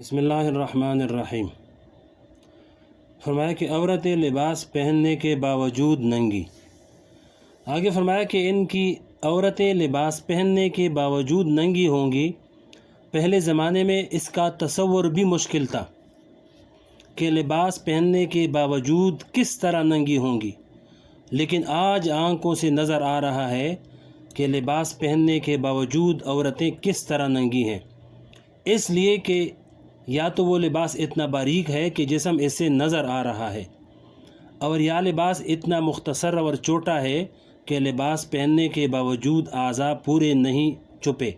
بسم اللہ الرحمن الرحیم۔ فرمایا کہ عورتیں لباس پہننے کے باوجود ننگی۔ آگے فرمایا کہ ان کی عورتیں لباس پہننے کے باوجود ننگی ہوں گی۔ پہلے زمانے میں اس کا تصور بھی مشکل تھا کہ لباس پہننے کے باوجود کس طرح ننگی ہوں گی، لیکن آج آنکھوں سے نظر آ رہا ہے کہ لباس پہننے کے باوجود عورتیں کس طرح ننگی ہیں، اس لیے کہ یا تو وہ لباس اتنا باریک ہے کہ جسم اس سے نظر آ رہا ہے، اور یا لباس اتنا مختصر اور چھوٹا ہے کہ لباس پہننے کے باوجود اعضاء پورے نہیں چھپے،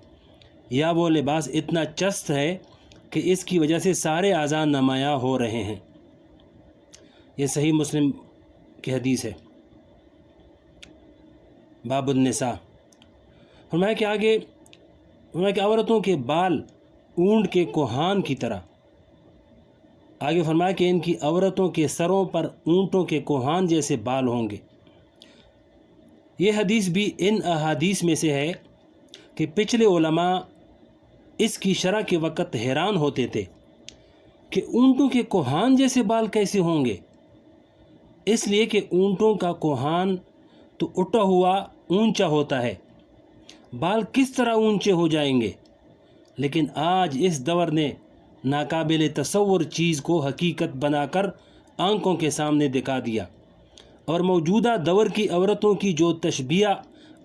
یا وہ لباس اتنا چست ہے کہ اس کی وجہ سے سارے اعضاء نمایاں ہو رہے ہیں۔ یہ صحیح مسلم کی حدیث ہے، باب النساء۔ فرمایا کہ آگے فرمایا کہ عورتوں کے بال اونٹ کے کوہان کی طرح۔ آگے فرمایا کہ ان کی عورتوں کے سروں پر اونٹوں کے کوہان جیسے بال ہوں گے۔ یہ حدیث بھی ان احادیث میں سے ہے کہ پچھلے علماء اس کی شرح کے وقت حیران ہوتے تھے کہ اونٹوں کے کوہان جیسے بال کیسے ہوں گے، اس لیے کہ اونٹوں کا کوہان تو اٹھا ہوا اونچا ہوتا ہے، بال کس طرح اونچے ہو جائیں گے؟ لیکن آج اس دور نے ناقابل تصور چیز کو حقیقت بنا کر آنکھوں کے سامنے دکھا دیا، اور موجودہ دور کی عورتوں کی جو تشبیہ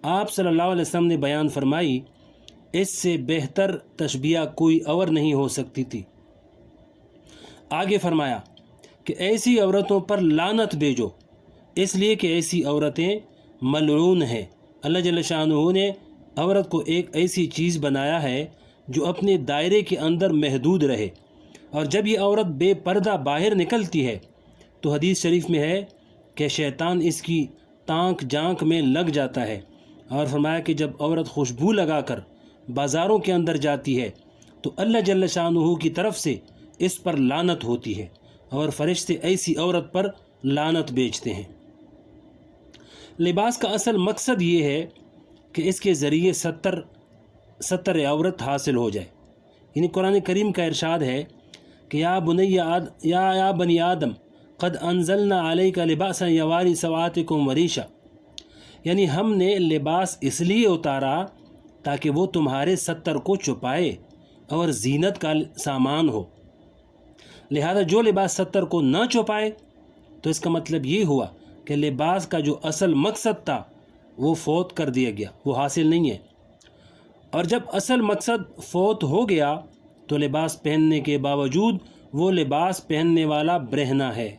آپ صلی اللہ علیہ وسلم نے بیان فرمائی، اس سے بہتر تشبیہ کوئی اور نہیں ہو سکتی تھی۔ آگے فرمایا کہ ایسی عورتوں پر لعنت بھیجو، اس لیے کہ ایسی عورتیں ملعون ہیں۔ اللہ جل شانہ نے عورت کو ایک ایسی چیز بنایا ہے جو اپنے دائرے کے اندر محدود رہے، اور جب یہ عورت بے پردہ باہر نکلتی ہے تو حدیث شریف میں ہے کہ شیطان اس کی تانک جانک میں لگ جاتا ہے، اور فرمایا کہ جب عورت خوشبو لگا کر بازاروں کے اندر جاتی ہے تو اللہ جل شانہ کی طرف سے اس پر لعنت ہوتی ہے، اور فرشتے ایسی عورت پر لعنت بھیجتے ہیں۔ لباس کا اصل مقصد یہ ہے کہ اس کے ذریعے ستر عورت حاصل ہو جائے، یعنی قرآن کریم کا ارشاد ہے کہ یا بنی آدم قد انزلنا علیک لباسا یواری سوآتکم وریشا، یعنی ہم نے لباس اس لیے اتارا تاکہ وہ تمہارے ستر کو چھپائے اور زینت کا سامان ہو، لہذا جو لباس ستر کو نہ چھپائے تو اس کا مطلب یہ ہوا کہ لباس کا جو اصل مقصد تھا وہ فوت کر دیا گیا، وہ حاصل نہیں ہے، اور جب اصل مقصد فوت ہو گیا تو لباس پہننے کے باوجود وہ لباس پہننے والا برہنہ ہے۔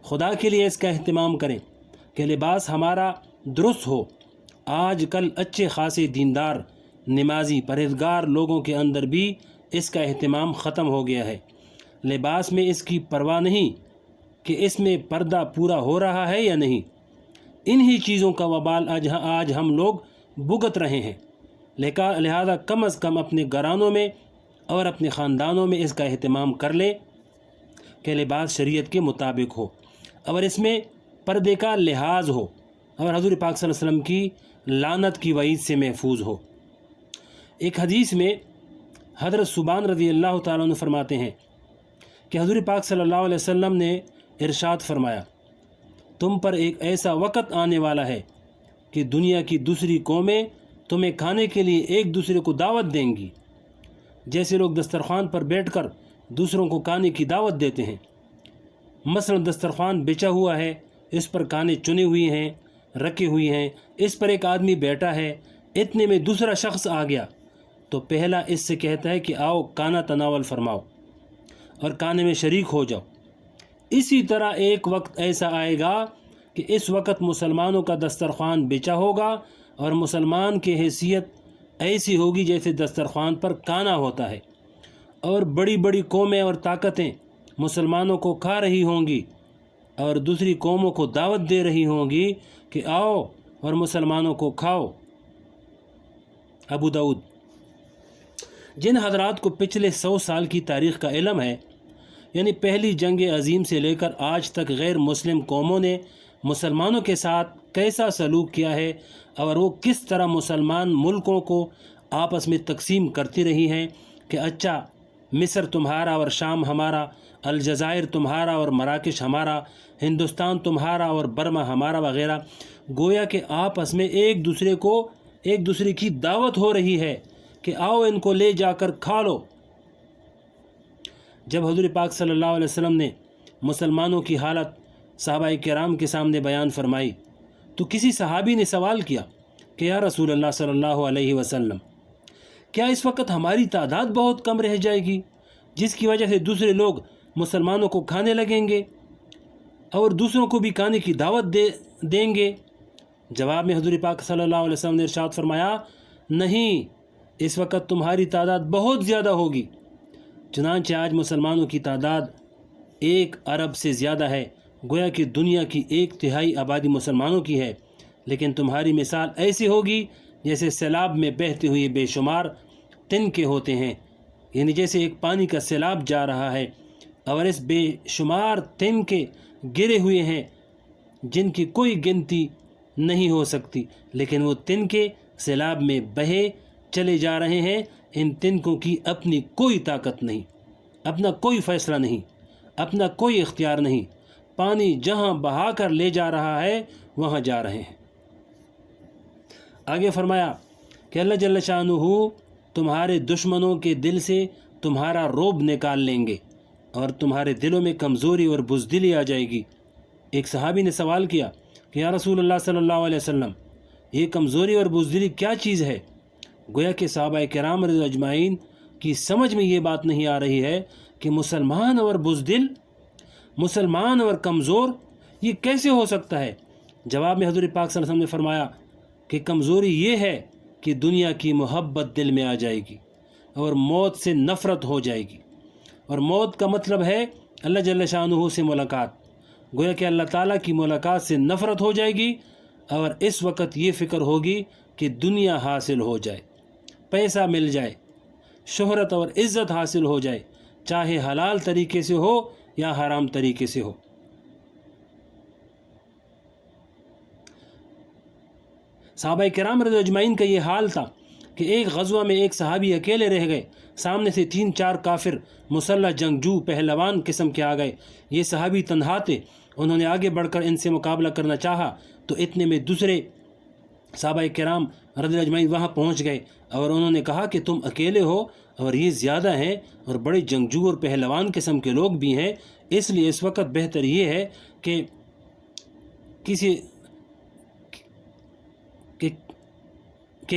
خدا کے لیے اس کا اہتمام کریں کہ لباس ہمارا درست ہو۔ آج کل اچھے خاصے دیندار، نمازی، پرہیزگار لوگوں کے اندر بھی اس کا اہتمام ختم ہو گیا ہے۔ لباس میں اس کی پرواہ نہیں کہ اس میں پردہ پورا ہو رہا ہے یا نہیں۔ انہی چیزوں کا وبال آج ہم لوگ بھگت رہے ہیں، لہذا کم از کم اپنے گھرانوں میں اور اپنے خاندانوں میں اس کا اہتمام کر لیں کہ لباس شریعت کے مطابق ہو، اور اس میں پردے کا لحاظ ہو، اور حضور پاک صلی اللہ علیہ وسلم کی لعنت کی وعید سے محفوظ ہو۔ ایک حدیث میں حضرت ثوبان رضی اللہ تعالیٰ عنہ فرماتے ہیں کہ حضور پاک صلی اللہ علیہ وسلم نے ارشاد فرمایا، تم پر ایک ایسا وقت آنے والا ہے کہ دنیا کی دوسری قومیں تمہیں کھانے کے لیے ایک دوسرے کو دعوت دیں گی، جیسے لوگ دسترخوان پر بیٹھ کر دوسروں کو کھانے کی دعوت دیتے ہیں۔ مثلا دسترخوان بچھا ہوا ہے، اس پر کھانے چنے ہوئے ہیں، رکھے ہوئے ہیں، اس پر ایک آدمی بیٹھا ہے، اتنے میں دوسرا شخص آ گیا تو پہلا اس سے کہتا ہے کہ آؤ کھانا تناول فرماؤ اور کھانے میں شریک ہو جاؤ۔ اسی طرح ایک وقت ایسا آئے گا کہ اس وقت مسلمانوں کا دسترخوان بچھا ہوگا، اور مسلمان کی حیثیت ایسی ہوگی جیسے دسترخوان پر کھانا ہوتا ہے، اور بڑی بڑی قومیں اور طاقتیں مسلمانوں کو کھا رہی ہوں گی اور دوسری قوموں کو دعوت دے رہی ہوں گی کہ آؤ اور مسلمانوں کو کھاؤ۔ ابو داؤد۔ جن حضرات کو پچھلے 100 سال کی تاریخ کا علم ہے، یعنی پہلی جنگ عظیم سے لے کر آج تک غیر مسلم قوموں نے مسلمانوں کے ساتھ کیسا سلوک کیا ہے، اور وہ کس طرح مسلمان ملکوں کو آپس میں تقسیم کرتی رہی ہیں کہ اچھا مصر تمہارا اور شام ہمارا، الجزائر تمہارا اور مراکش ہمارا، ہندوستان تمہارا اور برما ہمارا وغیرہ۔ گویا کہ آپس میں ایک دوسرے کی دعوت ہو رہی ہے کہ آؤ ان کو لے جا کر کھا لو۔ جب حضور پاک صلی اللہ علیہ وسلم نے مسلمانوں کی حالت صحابہ کرام کے سامنے بیان فرمائی تو کسی صحابی نے سوال کیا کہ یا رسول اللہ صلی اللہ علیہ وسلم، کیا اس وقت ہماری تعداد بہت کم رہ جائے گی جس کی وجہ سے دوسرے لوگ مسلمانوں کو کھانے لگیں گے اور دوسروں کو بھی کھانے کی دعوت دیں گے؟ جواب میں حضور پاک صلی اللہ علیہ وسلم نے ارشاد فرمایا، نہیں، اس وقت تمہاری تعداد بہت زیادہ ہوگی۔ چنانچہ آج مسلمانوں کی تعداد 1 ارب سے زیادہ ہے، گویا کہ دنیا کی 1/3 آبادی مسلمانوں کی ہے، لیکن تمہاری مثال ایسی ہوگی جیسے سیلاب میں بہتے ہوئے بے شمار تنکے ہوتے ہیں، یعنی جیسے ایک پانی کا سیلاب جا رہا ہے اور اس بے شمار تنکے گرے ہوئے ہیں جن کی کوئی گنتی نہیں ہو سکتی، لیکن وہ تنکے سیلاب میں بہے چلے جا رہے ہیں۔ ان تنکوں کی اپنی کوئی طاقت نہیں، اپنا کوئی فیصلہ نہیں، اپنا کوئی اختیار نہیں، پانی جہاں بہا کر لے جا رہا ہے وہاں جا رہے ہیں۔ آگے فرمایا کہ اللہ جل شانہ تمہارے دشمنوں کے دل سے تمہارا رعب نکال لیں گے اور تمہارے دلوں میں کمزوری اور بزدلی آ جائے گی۔ ایک صحابی نے سوال کیا کہ یا رسول اللہ صلی اللہ علیہ وسلم، یہ کمزوری اور بزدلی کیا چیز ہے؟ گویا کہ صحابہ کرام رضی اللہ اجمعین کی سمجھ میں یہ بات نہیں آ رہی ہے کہ مسلمان اور بزدل، مسلمان اور کمزور، یہ کیسے ہو سکتا ہے؟ جواب میں حضور پاک صلی اللہ علیہ وسلم نے فرمایا کہ کمزوری یہ ہے کہ دنیا کی محبت دل میں آ جائے گی اور موت سے نفرت ہو جائے گی، اور موت کا مطلب ہے اللہ جل شانہ سے ملاقات۔ گویا کہ اللہ تعالیٰ کی ملاقات سے نفرت ہو جائے گی اور اس وقت یہ فکر ہوگی کہ دنیا حاصل ہو جائے، پیسہ مل جائے، شہرت اور عزت حاصل ہو جائے، چاہے حلال طریقے سے ہو یا حرام طریقے سے ہو۔ صحابہ کرام رضی اللہ اجمعین کا یہ حال تھا کہ ایک غزوہ میں ایک صحابی اکیلے رہ گئے، سامنے سے 3-4 کافر مسلح جنگجو پہلوان قسم کے آ گئے۔ یہ صحابی تنہا تھے، انہوں نے آگے بڑھ کر ان سے مقابلہ کرنا چاہا تو اتنے میں دوسرے صحابہ کرام رضی اللہ اجمعین وہاں پہنچ گئے اور انہوں نے کہا کہ تم اکیلے ہو اور یہ زیادہ ہیں اور بڑے جنگجو اور پہلوان قسم کے لوگ بھی ہیں، اس لیے اس وقت بہتر یہ ہے کہ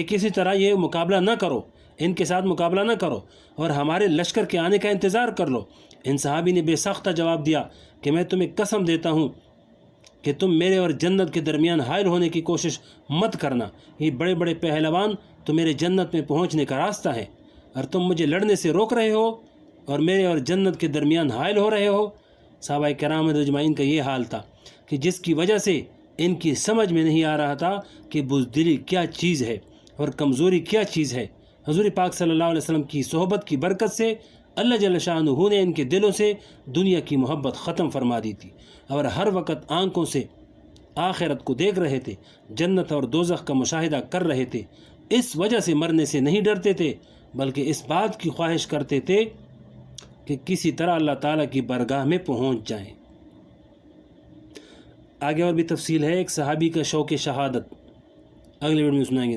کسی طرح یہ مقابلہ نہ کرو، ان کے ساتھ مقابلہ نہ کرو اور ہمارے لشکر کے آنے کا انتظار کر لو۔ ان صحابی نے بے سختہ جواب دیا کہ میں تمہیں قسم دیتا ہوں کہ تم میرے اور جنت کے درمیان حائل ہونے کی کوشش مت کرنا، یہ بڑے بڑے پہلوان تو میرے جنت میں پہنچنے کا راستہ ہے اور تم مجھے لڑنے سے روک رہے ہو اور میرے اور جنت کے درمیان حائل ہو رہے ہو۔ صحابہ کرام اجمعین کا یہ حال تھا کہ جس کی وجہ سے ان کی سمجھ میں نہیں آ رہا تھا کہ بزدلی کیا چیز ہے اور کمزوری کیا چیز ہے۔ حضور پاک صلی اللہ علیہ وسلم کی صحبت کی برکت سے اللہ جل شانہ نے ان کے دلوں سے دنیا کی محبت ختم فرما دی تھی اور ہر وقت آنکھوں سے آخرت کو دیکھ رہے تھے، جنت اور دوزخ کا مشاہدہ کر رہے تھے۔ اس وجہ سے مرنے سے نہیں ڈرتے تھے بلکہ اس بات کی خواہش کرتے تھے کہ کسی طرح اللہ تعالیٰ کی بارگاہ میں پہنچ جائیں۔ آگے اور بھی تفصیل ہے ایک صحابی کا شوق شہادت، اگلے ویڈیو میں سنائیں گے۔